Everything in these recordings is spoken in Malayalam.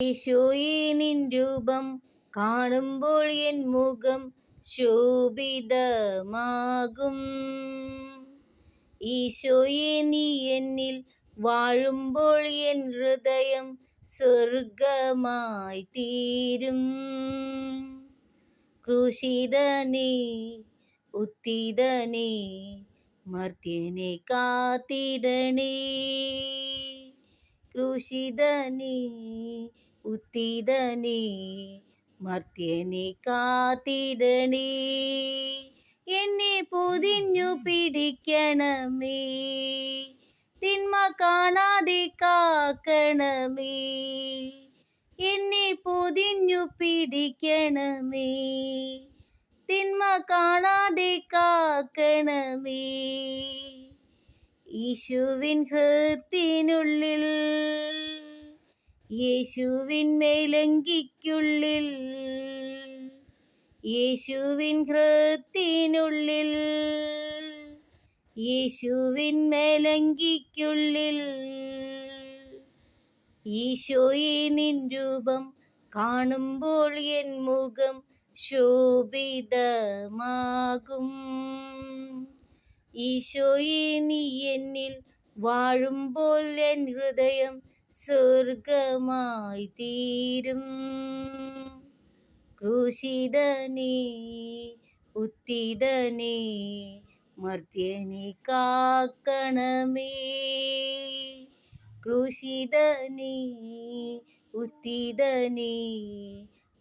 ഈശോയെ നിൻ രൂപം കാണുമ്പോൾ എൻ മുഖം ശോഭിതമാകും. ഈശോയെ നീ എന്നിൽ വാഴുമ്പോൾ എൻ ഹൃദയം സ്വർഗമായി തീരും. ക്രൂശിതനേ ഉത്തിതനേ മർത്യനെ കാത്തിടണേ. ക്രൂശിതനേ ഉത്തിതനേ മർത്യനെ കാത്തിടണേ. എന്നെ പൊതിഞ്ഞു പിടിക്കണമേ, തിന്മ കാണാതെ കാക്കണമേ. എന്നെ പൊതിഞ്ഞു പിടിക്കണമേ, തിന്മ കാണാതെ കാക്കണമേ. യേശുവിൻ ഹൃത്തിനുള്ളിൽ, യേശുവിൻ മേലങ്കിക്കുള്ളിൽ, യേശുവിൻ ഹൃത്തിനുള്ളിൽ, യേശുവിൻ മേലങ്കിക്കുള്ളിൽ. ഈശോയെ നിൻ രൂപം കാണുമ്പോൾ എൻ മുഖം ശോഭിതമാകും. ഈശോയെ നീ എന്നിൽ വാഴുമ്പോൾ എൻ ഹൃദയം സ്വർഗമായി തീരും. ക്രൂശിതനേ ഉത്തിതനേ മർത്യനെ കാക്കണമേ. ക്രൂശിതനേ ഉത്തിതനേ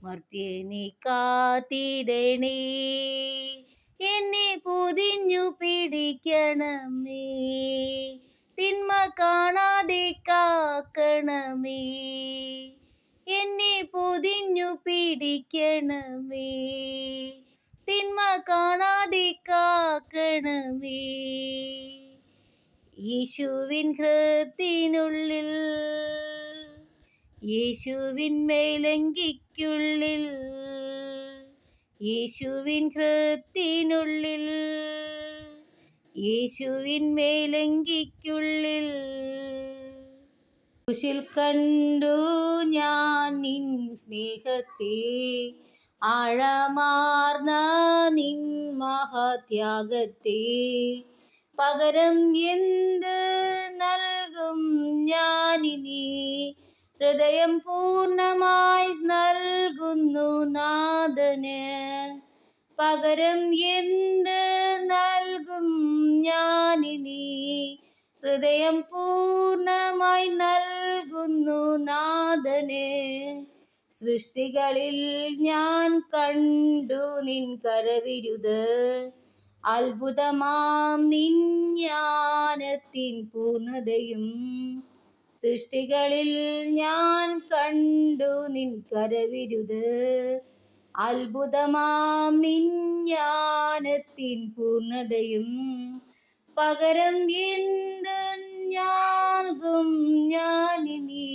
മർത്യനെ കാത്തിടണേ. എന്നെ പൊതിഞ്ഞു പിടിക്കണമേ, തിന്മ കാണാതെ കാക്കണമേ. എന്നെ പൊതിഞ്ഞു പിടിക്കണമേ, തിന്മ കാണാതെ കാക്കണമേ. യേശുവിൻ ഹൃത്തിനുള്ളിൽ, യേശുവിൻ മേലങ്കിക്കുള്ളിൽ, യേശുവിൻ ഹൃത്തിനുള്ളിൽ, യേശുവിൻ മേലങ്കിക്കുള്ളിൽ. ക്രൂശിൽ കണ്ടു ഞാൻ നിൻ സ്നേഹത്തെ, ആഴമാർന്ന നിൻ മഹാത്യാഗത്തെ. പകരം എന്ത് നൽകും ഞാനിനി, ഹൃദയം പൂർണ്ണമായി നൽകുന്നു നാഥന്. പകരം എന്ത് നൽകും ഞാനിനി, ഹൃദയം പൂർണ്ണമായി നൽകുന്നു നാഥന്. സൃഷ്ടികളിൽ ഞാൻ കണ്ടു നിൻ കരവിരുത്, അത്ഭുതമാം നിൻ ജ്ഞാനത്തിൻ പൂർണ്ണതയും. സൃഷ്ടികളിൽ ഞാൻ കണ്ടു നിൻ കരവിരുത്, അത്ഭുതമാം നിൻ ജ്ഞാനത്തിൻ പൂർണ്ണതയും. പകരം എന്ത് നൽകും ഞാനിനി,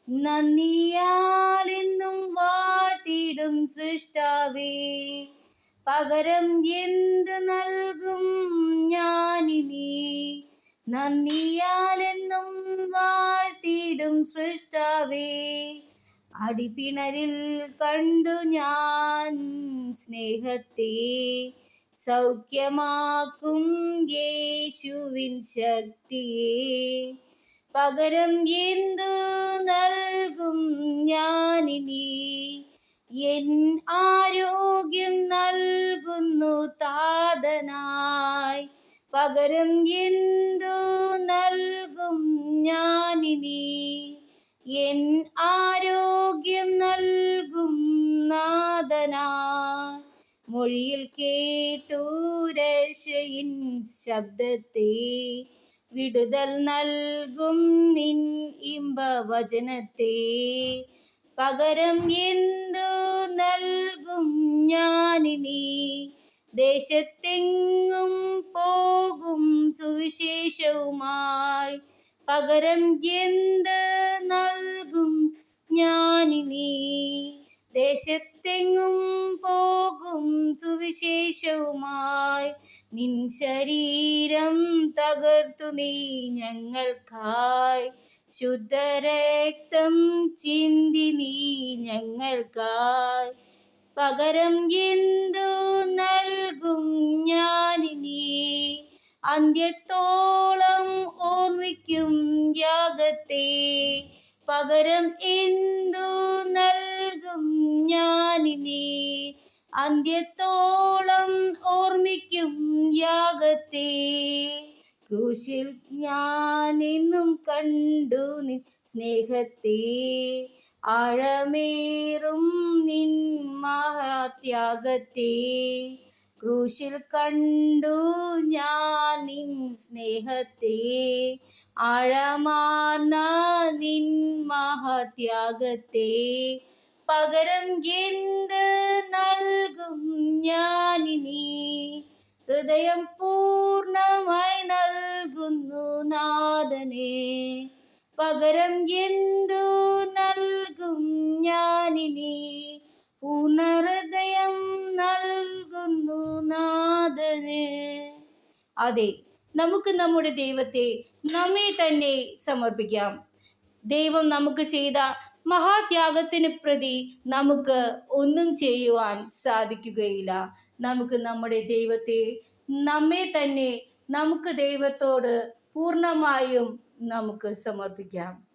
നന്ദിയാലെന്നും വാഴ്ത്തിടും സൃഷ്ടാവേ. പകരം എന്ത് നൽകും ഞാനിനി, നന്ദിയാലെന്നും വാഴ്ത്തിടും സൃഷ്ടാവേ. അടിപ്പിണരിൽ കണ്ടു ഞാൻ സ്നേഹത്തെ, സൗഖ്യമാക്കും യേശുവിൻ ശക്തിയെ. പകരം എന്തു നൽകും ഞാനിനി, എൻ ആരോഗ്യം നൽകുന്നു താതനായി. പകരം എന്തു നൽകും ഞാനിനി, എൻ ആരോഗ്യം നൽകും നാഥനായി. മൊഴിയിൽ കേട്ടു രക്ഷയിൻ ശബ്ദത്തെ, വിടുതൽ നൽകും നിൻ ഇമ്പവചനത്തെ. പകരം എന്തു നൽകും ഞാനിനി, ദേശത്തെങ്ങും പോകും സുവിശേഷവുമായി. പകരം എന്ത് നൽകും ഞാനിനി, ദേശത്തെങ്ങും പോകും സുവിശേഷവുമായി. നിൻ ശരീരം തകർത്തു നീ ഞങ്ങൾക്കായി, ശുദ്ധരക്തം ചിന്തി നീ ഞങ്ങൾക്കായി. പകരം എന്തു നൽകും ഞാനിനി? അന്ത്യത്തോളം ഓർമ്മിക്കും യാഗത്തെ. പകരം എന്തു നൽകും ഞാനിനി? അന്ത്യത്തോളം ഓർമ്മിക്കും യാഗത്തെ. ക്രൂശിൽ ഞാനെന്നും കണ്ടു നിൻ സ്നേഹത്തെ. ആഴമേറും നിൻ മഹാത്യാഗത്തെ. ക്രൂശിൽ കണ്ടു ഞാൻ നിൻ സ്നേഹത്തെ. ആഴമാർന്ന നിൻ മഹാത്യാഗത്തെ. പകരം എന്ത് നൽകും ഞാനിനി? ഹൃദയം പൂർണ്ണമായി നൽകുന്നു നാഥനെ. പകരം എന്തു നൽകും ഞാനിനി? പൂർണ്ണ ഹൃദയം നൽകുന്നു നാഥന്. അതെ, നമുക്ക് നമ്മുടെ ദൈവത്തെ നമ്മെ തന്നെ സമർപ്പിക്കാം. ദൈവം നമുക്ക് ചെയ്ത മഹാത്യാഗത്തിന് പ്രതി നമുക്ക് ഒന്നും ചെയ്യുവാൻ സാധിക്കുകയില്ല. നമുക്ക് നമ്മുടെ ദൈവത്തെ, നമ്മെ തന്നെ നമുക്ക് ദൈവത്തോട് പൂർണ്ണമായും നമുക്ക് സമർപ്പിക്കാം.